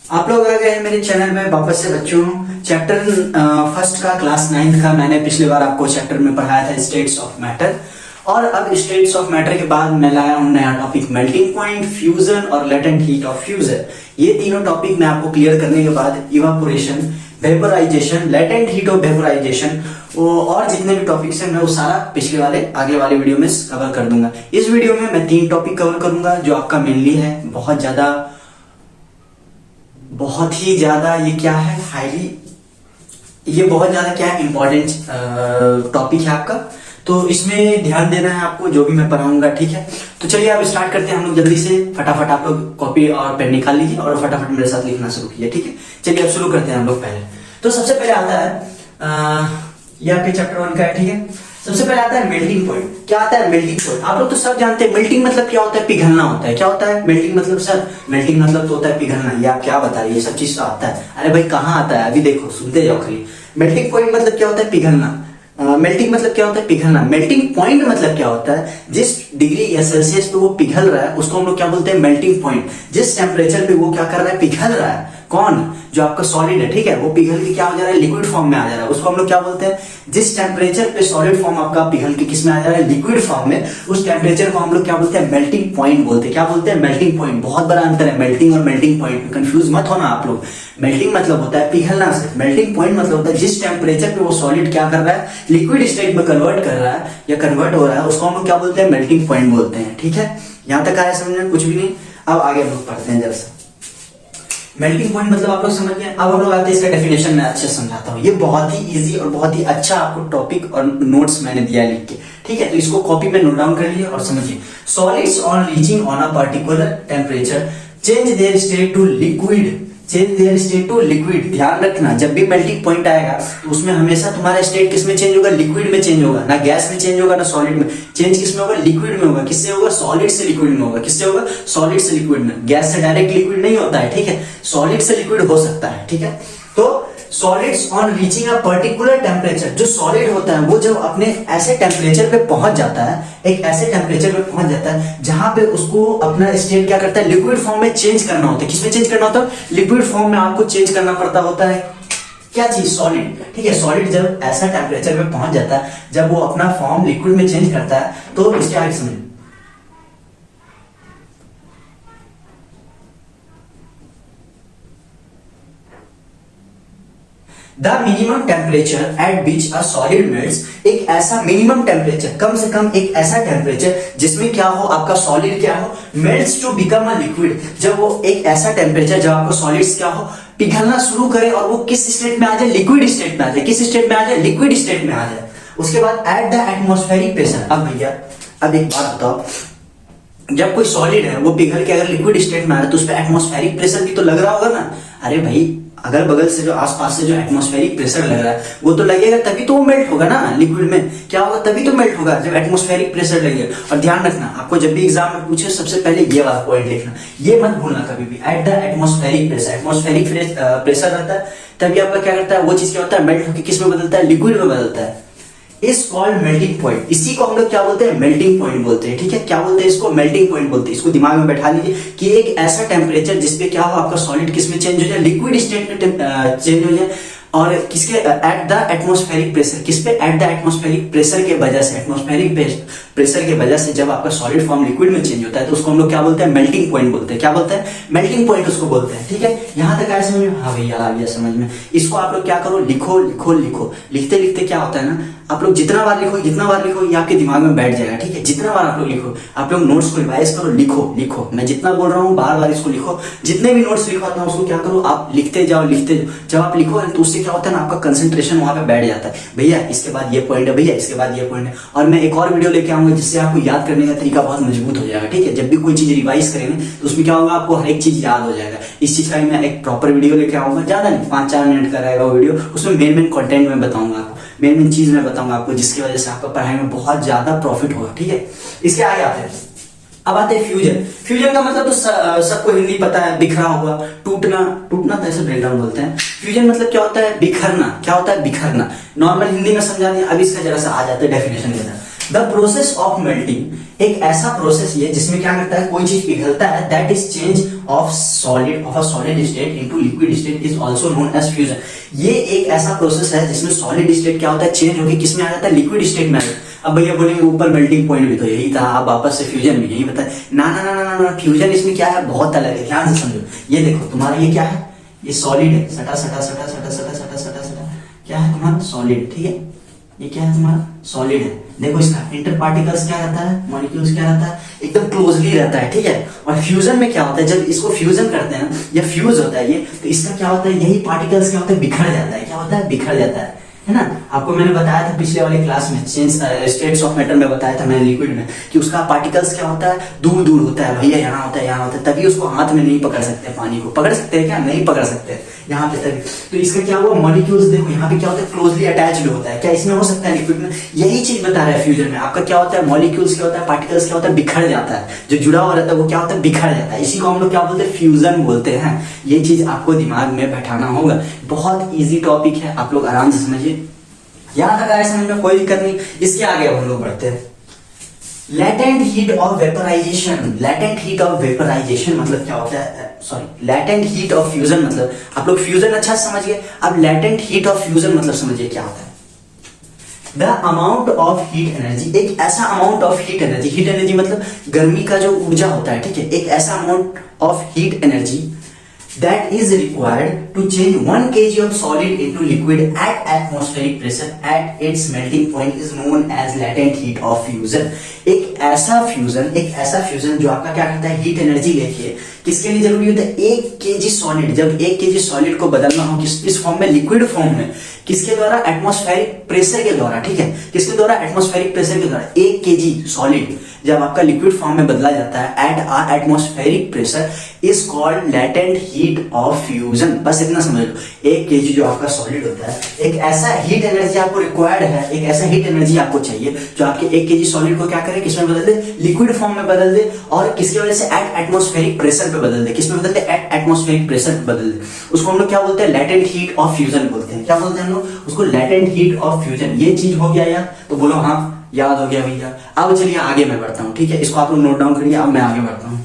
आप लोग आ गए हैं मेरे चैनल में वापस से बच्चों। चैप्टर फर्स्ट का क्लास 9th का मैंने पिछली बार आपको चैप्टर में पढ़ाया था स्टेट्स ऑफ मैटर। और अब स्टेट्स ऑफ मैटर के बाद मैं लाया हूं नया टॉपिक मेल्टिंग पॉइंट, फ्यूजन और लेटेंट हीट ऑफ फ्यूजन। ये तीनों टॉपिक मैं आपको क्लियर करने के बाद evaporation, vaporisation, latent heat of vaporisation और जितने भी टॉपिक्स हैं मैं वो सारा पिछले वाले आगे वाले वीडियो में कवर कर दूंगा। इस वीडियो में मैं 3 टॉपिक कवर करूंगा जो आपका मेनली है बहुत ही ज्यादा ये क्या है बहुत ज्यादा क्या है इंपॉर्टेंट टॉपिक है आपका। तो इसमें ध्यान देना है आपको जो भी मैं पढ़ाऊंगा, ठीक है। तो चलिए आप स्टार्ट करते हैं हम लोग जल्दी से। फटाफट आप लोग कॉपी और पेन निकाल लीजिए और फटाफट मेरे साथ लिखना शुरू कीजिए, ठीक है। चलिए अब शुरू करते हैं हम लोग। पहले तो सबसे पहले आता है ये आपके चैप्टर 1 का है, ठीक है। सबसे पहले आता है मेल्टिंग पॉइंट। क्या आता है मेल्टिंग पॉइंट? आप लोग तो सब जानते हैं मेल्टिंग मतलब क्या होता है, पिघलना होता है। क्या होता है मेल्टिंग मतलब? सर मेल्टिंग मतलब तो होता है पिघलना। ये आप क्या बता रही है, सब चीज तो आता है। अरे भाई कहाँ आता है, अभी देखो सुनते जाओ खाली। मेल्टिंग पॉइंट मतलब क्या होता है, पिघलना। मेल्टिंग मतलब क्या होता है, पिघलना। मेल्टिंग पॉइंट मतलब क्या होता है, जिस डिग्री या सेल्सियस पे वो पिघल रहा है उसको हम लोग क्या बोलते हैं, मेल्टिंग पॉइंट। जिस टेम्परेचर पे वो क्या कर रहा है, पिघल रहा है। कौन? जो आपका सॉलिड है, ठीक है, वो पिघल के क्या हो जा रहा है, लिक्विड फॉर्म में आ जा रहा है। उसको हम लोग क्या बोलते हैं, जिस टेम्परेचर पे सॉलिड फॉर्म आपका पिघल के किस में आ जा रहा है, लिक्विड फॉर्म में, उस टेम्परेचर को हम लोग क्या बोलते हैं, मेल्टिंग पॉइंट बोलते हैं। क्या बोलते हैं, मेल्टिंग पॉइंट। बहुत बड़ा अंतर है मेल्टिंग और मेल्टिंग पॉइंट, कंफ्यूज मत होना आप लोग। मेल्टिंग मतलब होता है पिघलना से, मेल्टिंग पॉइंट मतलब होता है जिस टेम्परेचर पे वो सॉलिड क्या कर रहा है, लिक्विड स्टेट में कन्वर्ट कर रहा है या कन्वर्ट हो रहा है, उसको हम लोग क्या बोलते हैं, मेल्टिंग पॉइंट बोलते हैं, ठीक है। यहां तक आया समझ में? कुछ भी नहीं। अब आगे हम लोग पढ़ते हैं जरा सा। मेल्टिंग पॉइंट मतलब आप लोग समझ गए। अब हम लोग आते हैं इसका डेफिनेशन में अच्छे समझाता हूँ। ये बहुत ही इजी और बहुत ही अच्छा आपको टॉपिक और नोट्स मैंने दिया है लिख के, ठीक है। तो इसको कॉपी में नोट डाउन कर लीजिए और समझिए। Solids on reaching on a particular temperature change their state to liquid, change their state to liquid. ध्यान रखना जब भी मेल्टिंग पॉइंट आएगा तो उसमें हमेशा तुम्हारा स्टेट किस में चेंज होगा, लिक्विड में चेंज होगा। ना गैस में चेंज होगा ना सॉलिड में। चेंज किस में होगा, लिक्विड में होगा। किससे होगा, सॉलिड से लिक्विड में होगा। किससे होगा, सॉलिड से लिक्विड में। गैस से डायरेक्ट लिक्विड नहीं होता है, ठीक है। सॉलिड से लिक्विड हो सकता है, ठीक है। तो solids on reaching a particular temperature, जो सॉलिड होता है वो जब अपने ऐसे टेम्परेचर पे पहुंच जाता है, एक ऐसे टेम्परेचर पे पहुंच जाता है जहां पे उसको अपना स्टेट क्या करता है, लिक्विड फॉर्म में चेंज करना होता है। किसमें चेंज करना होता है, लिक्विड फॉर्म में आपको चेंज करना पड़ता होता है। क्या चीज, सॉलिड, ठीक है। सॉलिड जब ऐसा टेम्परेचर पे पहुंच जाता है जब वो अपना फॉर्म लिक्विड में चेंज करता है तो इसके आगे समझ। The minimum temperature at which a solid melts, एक ऐसा मिनिमम टेम्परेचर, कम से कम एक ऐसा टेम्परेचर जिसमें क्या हो, आपका सॉलिड क्या हो, melts to become a liquid. जब वो एक ऐसा टेम्परेचर जब आपको सॉलिड्स क्या हो, पिघलना शुरू करे और वो किस स्टेट में आ जाए, लिक्विड स्टेट में आ जाए। किस स्टेट में आ जाए, लिक्विड स्टेट में आ जाए। उसके बाद एट द एटमॉस्फेरिक प्रेशर। अब भैया अब एक बात बताओ, जब कोई सॉलिड है वो पिघल के अगर लिक्विड स्टेट में आ रहा है तो उस पर एटमॉस्फेरिक प्रेशर भी तो लग रहा होगा ना। अरे भाई अगल बगल से जो आसपास से जो एटमॉस्फेरिक प्रेशर लग रहा है वो तो लगेगा, तभी तो वो मेल्ट होगा ना। लिक्विड में क्या होगा, तभी तो मेल्ट होगा जब एटमॉस्फेरिक प्रेशर लगेगा। और ध्यान रखना, आपको जब भी एग्जाम में पूछे सबसे पहले ये वाला पॉइंट लिखना, ये मत भूलना कभी भी। At the atmospheric pressure, atmospheric pressure रहता है तभी आपका क्या करता है, वो चीज क्या होता है, मेल्ट होकर किस में बदलता है, लिक्विड में बदलता है। इस कॉल्ड मेल्टिंग पॉइंट। इसी को हम लोग क्या बोलते हैं, मेल्टिंग पॉइंट बोलते हैं, ठीक है। क्या बोलते हैं इसको, मेल्टिंग पॉइंट बोलते हैं। इसको दिमाग में बैठा लीजिए कि एक ऐसा टेम्परेचर जिसपे क्या हो, आपका सॉलिड किस में चेंज हो जाए, लिक्विड स्टेट में चेंज हो जाए। और किसके, एट द एटमॉस्फेरिक प्रेशर। किस पे, एट द एटमॉस्फेरिक प्रेशर के वजह से, एटमॉस्फेरिक प्रेशर के वजह से जब आपका सॉलिड फॉर्म लिक्विड में चेंज होता है तो उसको हम लोग क्या बोलते हैं, मेल्टिंग पॉइंट बोलते हैं। क्या बोलते हैं, मेल्टिंग पॉइंट उसको बोलते हैं, ठीक है। यहां तक आया समझ में? हाँ भैया आ गया समझ में। इसको आप लोग क्या करो, लिखो लिखो लिखो। लिखते लिखते क्या होता है ना, आप लोग जितना बार लिखो ये आपके दिमाग में बैठ जाएगा, ठीक है। जितना बार आप लोग लिखो, आप लोग नोट्स को रिवाइज करो, लिखो लिखो। मैं जितना बोल रहा हूँ बार बार इसको लिखो। जितने भी नोट्स लिखवाता हूँ उसको क्या करो, आप लिखते जाओ लिखते जाओ। जब आप लिखो तो उससे क्या होता है ना, आपका कंसंट्रेशन वहां पे बैठ जाता है। भैया इसके बाद ये पॉइंट है, भैया इसके बाद ये पॉइंट है। और मैं एक और वीडियो लेके आऊंगा जिससे आपको याद करने का तरीका बहुत मजबूत हो जाएगा, ठीक है। जब भी कोई चीज रिवाइज करेंगे तो उसमें क्या होगा, आपको हर एक चीज याद हो जाएगा। इस चीज का मैं एक प्रॉपर वीडियो लेके आऊंगा, ज्यादा नहीं 5-4 मिनट का रहेगा वो वीडियो। उसमें मेन कंटेंट में बताऊंगा आपको, मेन चीज मैं बताऊंगा आपको, जिसकी वजह से आपका पढ़ाई में बहुत ज्यादा प्रॉफिट होगा, ठीक है। इसके आगे आते हैं। अब आते हैं फ्यूजन। फ्यूजन का मतलब तो सबको हिंदी पता है, बिखरा हुआ, टूटना। टूटना तो ऐसे ब्रेकडाउन बोलते हैं। फ्यूजन मतलब क्या होता है, बिखरना। क्या होता है, बिखरना। नॉर्मल हिंदी में समझा दिया, अब इसका जरा सा आ जाता है डेफिनेशन के साथ। द प्रोसेस ऑफ मेल्टिंग एक ऐसा प्रोसेस है जिसमें क्या करता है, कोई चीज पिघलता है, that is change of a solid state into liquid state is also known as fusion. ये एक ऐसा प्रोसेस है जिसमें सॉलिड स्टेट क्या होता है, चेंज होकर किसमें आ जाता है, लिक्विड स्टेट में आ जाता है। अब भैया बोलेंगे ऊपर मेल्टिंग पॉइंट भी तो यही था, आप वापस से फ्यूजन भी यही बताए। ना ना ना ना ना, फ्यूजन इसमें क्या है, बहुत अलग है, ध्यान से समझो। ये देखो तुम्हारा ये क्या है, ये सॉलिड है, सटा सटा सटा सटा सटा सटा सटा सटा, क्या है तुम्हारा सॉलिड, ठीक है। ये क्या है तुम्हारा सॉलिड है। देखो इसका इंटर पार्टिकल्स क्या रहता है, मॉलिक्यूल्स क्या रहता है, एकदम क्लोजली रहता है, ठीक है। और फ्यूजन में क्या होता है, जब इसको फ्यूजन करते हैं या फ्यूज होता है ये, तो इसका क्या होता है, यही पार्टिकल्स क्या होता है, बिखर जाता है। क्या होता है, बिखर जाता है ना। आपको मैंने बताया था पिछले वाले क्लास में, चेंज स्टेट्स ऑफ मैटर में बताया था मैंने लिक्विड में, कि उसका पार्टिकल्स क्या होता है, दूर दूर होता है भैया, यहाँ होता है यहाँ होता है, तभी उसको हाथ में नहीं पकड़ सकते, पानी को पकड़ सकते हैं क्या, नहीं पकड़ सकते यहाँ पे तभी। तो इसका क्या हुआ, मॉलिक्यूल्स देखो यहाँ पे क्या होता है, क्लोजली अटैच्ड होता है। क्या इसमें हो सकता है लिक्विड में, यही चीज बता रहा है फ्यूजन में। आपका क्या होता है, मॉलिक्यूल्स क्या होता है, पार्टिकल्स क्या होता है, बिखर जाता है, जो जुड़ा हुआ रहता है वो क्या होता है, बिखर जाता है। इसी को हम लोग क्या बोलते हैं, फ्यूजन बोलते हैं। ये चीज आपको दिमाग में बैठाना होगा, बहुत ईजी टॉपिक है, आप लोग आराम से समझिए। यहाँ तक आए समझ में, कोई दिक्कत नहीं। इसके आगे हम लोग बढ़ते हैं। Latent heat of vaporisation. Latent heat of vaporisation मतलब क्या होता है, sorry latent heat of fusion मतलब, आप लोग फ्यूजन अच्छा समझ गए, अब लेटेंट हीट ऑफ फ्यूजन मतलब समझिए क्या होता है। The amount of heat energy, एक ऐसा amount of heat energy, heat energy मतलब गर्मी का जो ऊर्जा होता है, ठीक है। एक ऐसा amount of heat energy that is required to change 1 kg of solid into liquid at atmospheric pressure at its melting point is known as latent heat of fusion। एक ऐसा फ्यूजन जो आपका क्या करता है, हीट एनर्जी लेके किसके लिए जरूरी होता है, 1 kg सॉलिड, जब 1 kg सॉलिड को बदलना हो किस फॉर्म में, लिक्विड फॉर्म में, किसके द्वारा, एटमॉस्फेरिक प्रेशर के द्वारा, ठीक है। किसके द्वारा, एटमॉस्फेरिक प्रेशर के द्वारा। 1 kg सॉलिड जब आपका लिक्विड फॉर्म में बदला जाता है at atmospheric pressure is called latent heat of fusion. बस इतना समझ लो, 1 kg जो आपका सॉलिड होता है, एक ऐसा हीट एनर्जी आपको रिक्वायर्ड है, एक ऐसा हीट एनर्जी आपको चाहिए जो आपके 1 kg सॉलिड को क्या करे, किसमें बदल दे, लिक्विड फॉर्म में बदल दे, और किसकी वजह से, एट एटमॉस्फेरिक प्रेशर पे बदल दे। किसमें बदल दे, एट एटमॉस्फेरिक प्रेशर पे बदल दे। उसको हम लोग क्या बोलते हैं, लेटेंट हीट ऑफ फ्यूजन बोलते हैं। क्या बोलते हैं हम लोग उसको, लेटेंट हीट ऑफ फ्यूजन। ये चीज हो गया यार, तो बोलो हाँ याद हो गया भैया। अब चलिए आगे मैं बढ़ता हूँ, ठीक है। इसको आप लोग नोट डाउन करिए, अब मैं आगे बढ़ता हूँ।